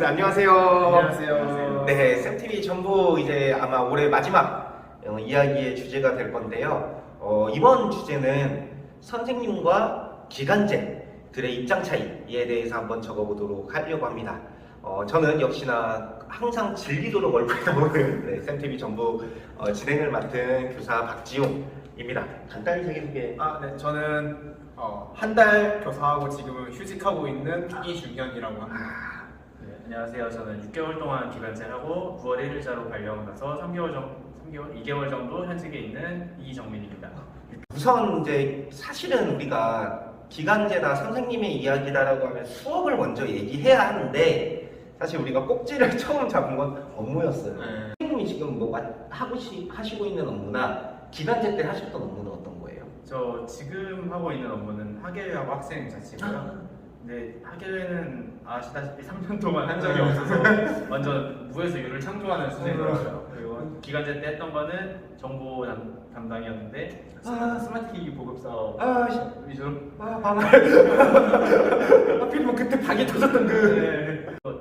안녕하세요. 안녕하세요. 네, 쌤TV 전부 이제 아마 올해 마지막 이야기의 주제가 될 건데요. 이번 주제는 선생님과 기간제들의 입장 차이에 대해서 한번 적어보도록 하려고 합니다. 저는 역시나 항상 진리도록 얼굴이 나오는 네, 쌤TV 전부 진행을 맡은 교사 박지용입니다. 간단히 자기소개. 네, 저는 한 달 교사하고 지금은 휴직하고 있는 이준현이라고 합니다. 네, 안녕하세요. 저는 6개월 동안 기간제하고 9월 1일자로 발령을 나서 2개월 정도 현직에 있는 이정민입니다. 우선 이제 사실은 우리가 기간제다 선생님의 이야기다라고 하면 수업을 먼저 얘기해야 하는데 사실 우리가 꼭지를 처음 잡은 건 업무였어요. 네. 선생님이 지금 뭐 하시고 있는 업무나 기간제 때 하셨던 업무는 어떤 거예요? 저 지금 하고 있는 업무는 학예회하고 학생 자치고요. 근데 학예회는 아시다시피 3년 동안 한 적이 없어서 완전 무에서 유를 창조하는 수준이더라고요. 그리고 기간제 때 했던 거는 정보 담당이었는데 스마트 기기 보급 사업 위주로. 하필 뭐 그때 박이 터졌던 그.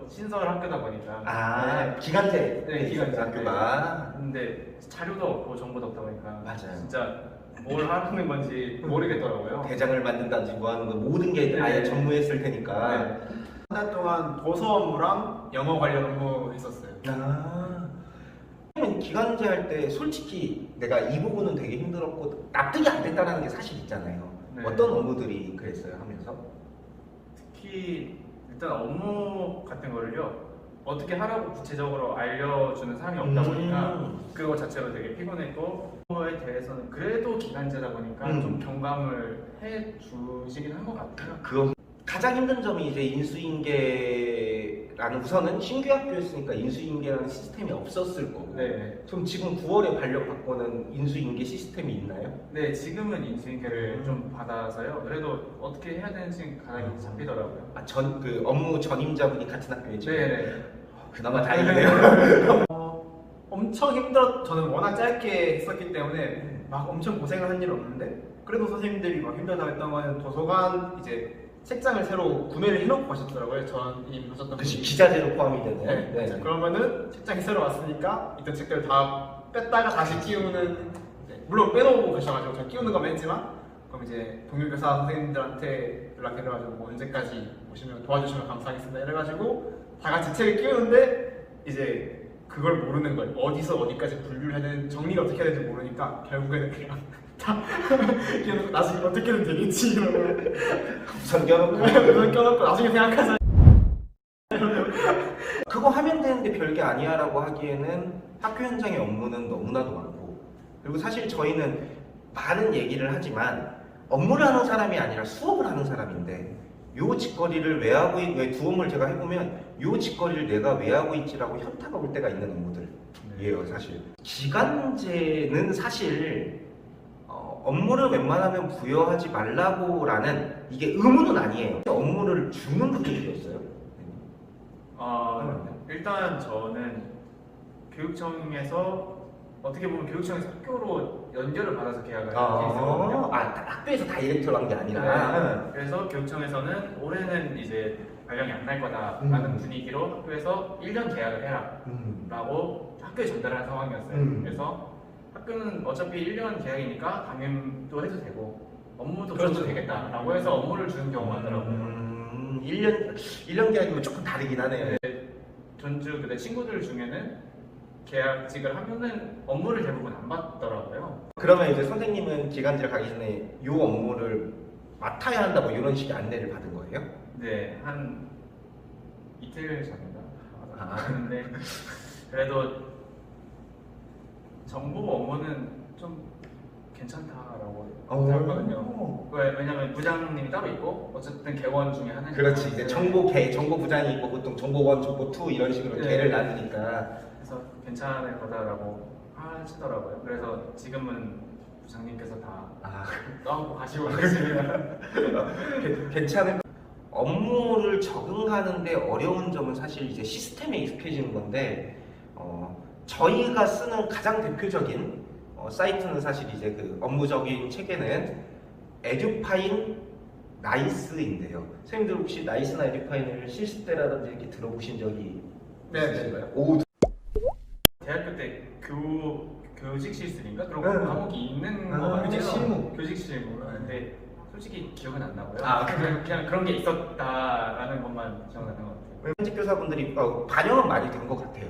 신설 학교다 보니까 기간제. 네, 기간제 학교가. 근데 자료도 없고 정보도 없다 보니까 맞아요. 진짜 뭘 하는 건지 모르겠더라고요. 대장을 만든다든지 뭐 하는 거 모든 게 아예 전무했을 테니까. 한 달 동안 도서 업무랑 영어 관련 업무 했었어요. 기간제 할 때 솔직히 내가 이 부분은 되게 힘들었고 납득이 안 됐다는 게 사실 있잖아요. 네. 어떤 업무들이 그랬어요 하면서? 특히 일단 업무 같은 거를요 어떻게 하라고 구체적으로 알려주는 사람이 없다 보니까 그거 자체로 되게 피곤했고 그거에 대해서는 그래도 기간제다 보니까 좀 경감을 해주시긴 한 것 같아요. 그거 가장 힘든 점이 이제 인수인계라는 우선은 신규 학교였으니까 인수인계라는 시스템이 없었을 거고. 네. 그럼 지금 9월에 발령받고는 인수인계 시스템이 있나요? 네, 지금은 인수인계를 좀 받아서요. 그래도 어떻게 해야 되는지 가닥이 잡히더라고요. 그 업무 전임자분이 같은 학교에 지금. 네. 그나마 다행이네요. 엄청 저는 워낙 짧게 했었기 때문에 막 엄청 고생을 한 일은 없는데 그래도 선생님들이 막 힘들다고 했던 거는 도서관 이제 책장을 새로 구매를 해놓고 가셨더라고요. 전임 하셨던 그치, 분이. 기자재로 포함이 되네. 네. 자, 그러면은 책장이 새로 왔으니까 있던 책들 다 뺐다가 다시 끼우는, 물론 빼놓고 가셔가지고 저 끼우는 거만 했지만 그럼 이제 동료교사 선생님들한테 연락해가지고 뭐 언제까지 오시면 도와주시면 감사하겠습니다 이래가지고 다 같이 책을 끼우는데 이제 그걸 모르는 거예요. 어디서 어디까지 분류를 해야 되는, 정리를 어떻게 해야 되는지 모르니까 결국에는 그냥 다 끼워놓고 나중에 어떻게든 되겠지 이러고 우선 껴놓고. 그걸 껴놓고 나중에 생각하자. 그거 하면 되는데 별게 아니야 라고 하기에는 학교 현장의 업무는 너무나도 많고, 그리고 사실 저희는 많은 얘기를 하지만 업무를 하는 사람이 아니라 수업을 하는 사람인데 요 짓거리를 왜 하고 왜 두 업무를 제가 해보면 요 짓거리를 내가 왜 하고 있지라고 현타가 올 때가 있는 업무들이에요. 사실 기간제는 사실 업무를 웬만하면 부여하지 말라고라는 이게 의무는 아니에요. 업무를 주는 분들이었어요. 일단 저는 교육청에서 어떻게 보면 교육청에서 학교로 연결을 받아서 계약을 한 케이스거든요. 학교에서 다이렉트로 한 게 아니라. 네. 그래서 교육청에서는 올해는 이제 발령이 안 날 거다라는 분위기로 학교에서 1년 계약을 해라 라고 학교에 전달한 상황이었어요. 그래서 학교는 어차피 1년 계약이니까 강연도 해도 되고 업무도 줘도 되겠다라고 해서 업무를 주는 경우가 많더라고요. 1년 계약이면 조금 다르긴 하네요. 전주 내 친구들 중에는 계약직을 하면은 업무를 대부분 안 받더라고요. 그러면 이제 선생님은 기간제를 가기 전에 이 업무를 맡아야 한다 뭐 이런 식의 안내를 받은 거예요? 네, 한 이틀 전인가 아. 했는데 그래도 정보 업무는 좀 괜찮다라고 생각하거든요. 왜냐면 부장님이 따로 있고 어쨌든 개원 중에 하나니까. 그렇지. 이제 정보 부장이 있고 보통 정보 1, 정보 2 이런 식으로 개를 나누니까. 그래서 괜찮을 거다라고 하시더라고요. 그래서 지금은 부장님께서 다 떠안고 가시고 계십니다. 괜찮은 업무를 적응하는데 어려운 점은 사실 이제 시스템에 익숙해지는 건데 저희가 쓰는 가장 대표적인 사이트는 사실 이제 그 업무적인 체계는 에듀파인 나이스인데요. 선생님들 혹시 나이스나 에듀파인을 실습 때라든지 이렇게 들어보신 적이 있으신가요? 오, 대학교 때 교직 실습인가 그런 네. 과목이 있는 거 아, 같아요. 교직 실무. 교직 실무. 근데 솔직히 기억은 안 나고요. 아, 그냥 그런 게 있었다라는 것만 기억나는 것 같아요. 현직 교사분들이 반영은 많이 된 것 같아요.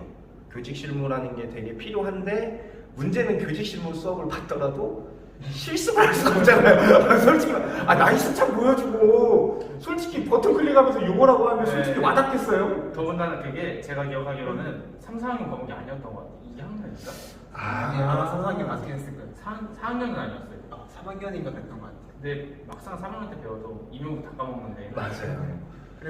교직 실무라는 게 되게 필요한데 문제는 교직 실무 수업을 받더라도 실습을 할 수가 없잖아요. 솔직히 나이스 참 보여주고 솔직히 버튼 클릭하면서 요거라고 하면 솔직히 네. 와닿겠어요? 더군다나 그게 제가 기억하기로는 3, 4학년 과목이 아니었던 것 같아요. 2학년인가? 아마 3학년 맞긴 했을 거예요. 4학년은 아니었어요. 3학년인가 됐던 것 같아요. 근데 막상 3학년 때 배워도 임용도 다 까먹는데. 맞아요.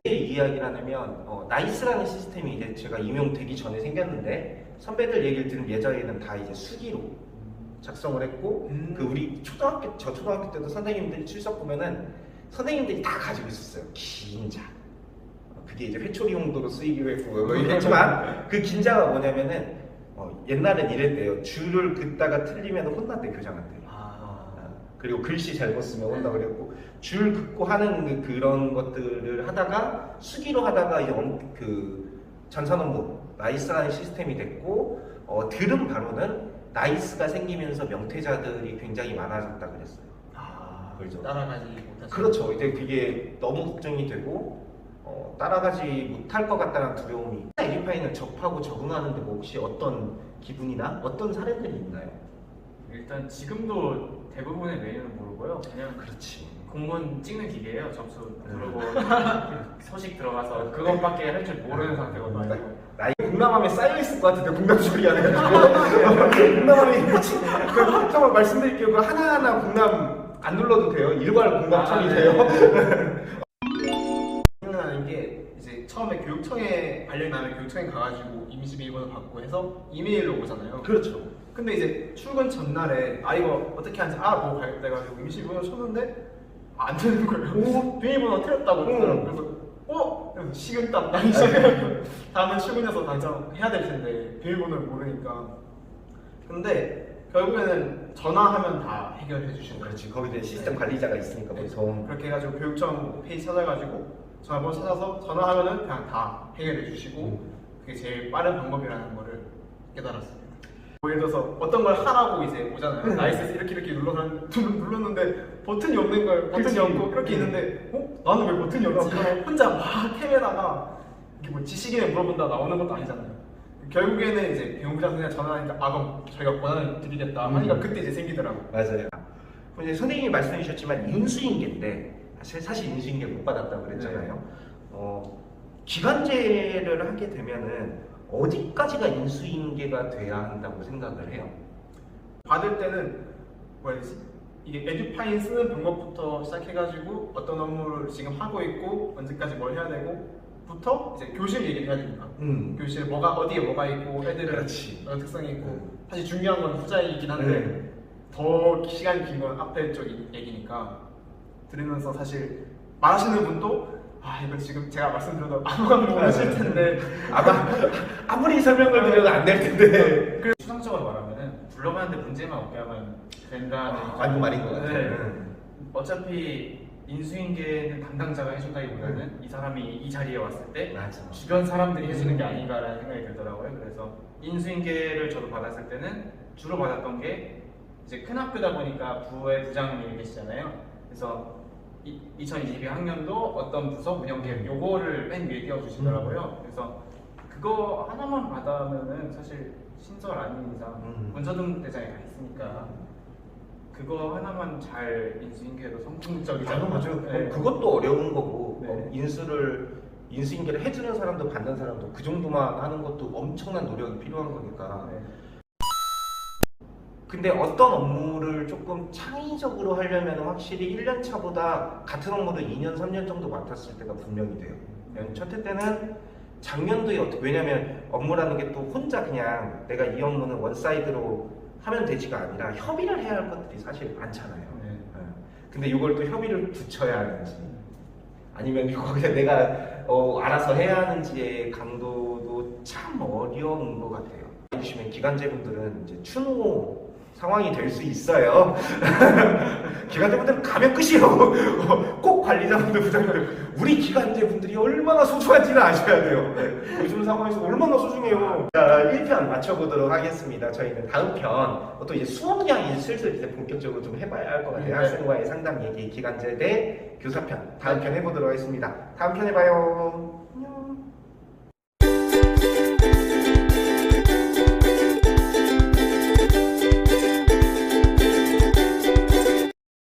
이 이야기를 하냐면 나이스라는 시스템이 이제 제가 임용되기 전에 생겼는데 선배들 얘기를 들은 예전에는 다 이제 수기로 작성을 했고 그 우리 저 초등학교 때도 선생님들이 출석 보면은 선생님들이 다 가지고 있었어요. 긴자. 그게 이제 회초리 용도로 쓰이기로 했고 뭐 이랬지만 그 긴자가 뭐냐면은 옛날엔 이랬대요. 줄을 긋다가 틀리면 혼났대 교장한테. 그리고 글씨 잘못 쓰면 혼나 그랬고 줄 긋고 하는 그런 것들을 하다가 수기로 하다가 이제 그 전산 업무 나이스라는 시스템이 됐고 들은 바로는 나이스가 생기면서 명퇴자들이 굉장히 많아졌다 그랬어요. 그렇죠. 따라가지 못하죠. 그렇죠. 이제 그게 너무 걱정이 되고 따라가지 못할 것 같다는 두려움이. 에듀파인을 접하고 적응하는데 뭐 혹시 어떤 기분이나 어떤 사례들이 있나요? 일단 지금도 대부분의 메뉴는 모르고요. 그냥 그렇지. 공문 찍는 기계예요. 점수 누르고 서식 들어가서 그것밖에 할 줄 모르는 상태거든요. 나이 공남함에 쌓여있을 것 같은데 공남 처리하는 거. 공남함에 미친. 잠깐만 말씀드릴게요. 그 하나하나 공남 안 눌러도 돼요. 일괄 공남 처리돼요. 생각나는 게 이제 처음에 교육청에 발령이 나면 교육청에 가가지고 이미지 비밀번호 받고 해서 이메일로 오잖아요. 그렇죠. 근데 이제 출근 전날에 이거 어떻게 하는지 알아보고 가겠다 해가지고 이미지 비밀번호 쳤는데 안 되는 거예요. 비밀번호 틀렸다고 그러더라고요. 그래서 식은땀 나기 시작해요. 다음에 출근해서 당장 해야 될 텐데 비밀번호를 모르니까. 근데 결국에는 전화하면 다 해결해 주시는 거예요. 그렇지. 거기 이제 시스템 관리자가 있으니까 보통. 그렇게 해가지고 교육청 페이지 찾아가지고 전화번호 찾아서 전화하면은 그냥 다 해결해 주시고 그게 제일 빠른 방법이라는 거를 깨달았습니다. 뭐 예를 들어서 어떤 걸 하라고 이제 오잖아요. 나이스 이렇게 눌렀는데 버튼이 없는 거예요. 버튼이 그치. 없고 이렇게 있는데 나는 왜 버튼이 없지? 혼자 막 헤매다가 이게 뭐 지식인에 물어본다 나오는 것도 아니잖아요. 결국에는 이제 배움부장 선생님 전화하니까 그럼 저희가 권한을 드리겠다 하니까 그때 이제 생기더라고요. 맞아요. 이제 선생님이 말씀해 주셨지만 인수인계인데 사실 인수인계 못 받았다고 그랬잖아요. 기간제를 하게 되면은 어디까지가 인수인계가 돼야 한다고 생각을 해요? 받을 때는 뭐지? 이게 에듀파인 쓰는 방법부터 시작해가지고 어떤 업무를 지금 하고 있고 언제까지 뭘 해야 되고부터 이제 교실 얘기를 해야 되니까 교실 어디에 뭐가 있고 애들은 그렇지. 어떤 특성이 있고 사실 중요한 건 후자이긴 한데 더 시간이 긴 건 앞에 쪽 얘기니까 들으면서 사실 말하시는 분도 이거 지금 제가 말씀드려도 아무것도 모르실 텐데 아무리 설명을 드려도 안 될 텐데. 추상적으로 말하면은 불러가는데 문제만 없게 하면 된다는 맞는 말인 것 같아요. 네. 어차피 인수인계는 담당자가 해준다기보다는 이 사람이 이 자리에 왔을 때 맞아. 주변 사람들이 해주는 게 아닌가라는 생각이 들더라고요. 그래서 인수인계를 저도 받았을 때는 주로 받았던 게 이제 큰 학교다 보니까 부의 부장님이 계시잖아요. 그래서 2022학년도 어떤 부서 운영 계획 요거를 맨 위에 띄워주시더라고요. 그래서 그거 하나만 받으면은 사실 신설 아닌 이상 문서등 대장에 가 있으니까 그거 하나만 잘 인수인계로 성공적이잖아요. 맞아요. 네. 그것도 어려운 거고 네. 인수인계를 해주는 사람도 받는 사람도 그 정도만 하는 것도 엄청난 노력이 필요한 거니까. 네. 근데 어떤 업무를 조금 창의적으로 하려면 확실히 1년 차보다 같은 업무를 2년, 3년 정도 맡았을 때가 분명히 돼요. 첫 해 때는 작년도에 왜냐면 업무라는 게 또 혼자 그냥 내가 이 업무는 원사이드로 하면 되지가 아니라 협의를 해야 할 것들이 사실 많잖아요. 네. 근데 이걸 또 협의를 붙여야 하는지 아니면 이거 그냥 내가 알아서 해야 하는지의 강도도 참 어려운 것 같아요. 해주시면 기간제분들은 이제 추노 상황이 될 수 있어요. 기간제분들은 가면 끝이에요. 꼭 관리자분들, 부장님들, 우리 기간제분들이 얼마나 소중한지는 아셔야 돼요. 네. 요즘 상황에서 얼마나 소중해요. 자, 1편 맞춰보도록 하겠습니다. 저희는 다음 편, 또 이제 수업량이 슬슬 이제 본격적으로 좀 해봐야 할 것 같아요. 네. 학생과의 상담 얘기, 기간제 대 교사편, 다음 편 해보도록 하겠습니다. 다음 편에 봐요.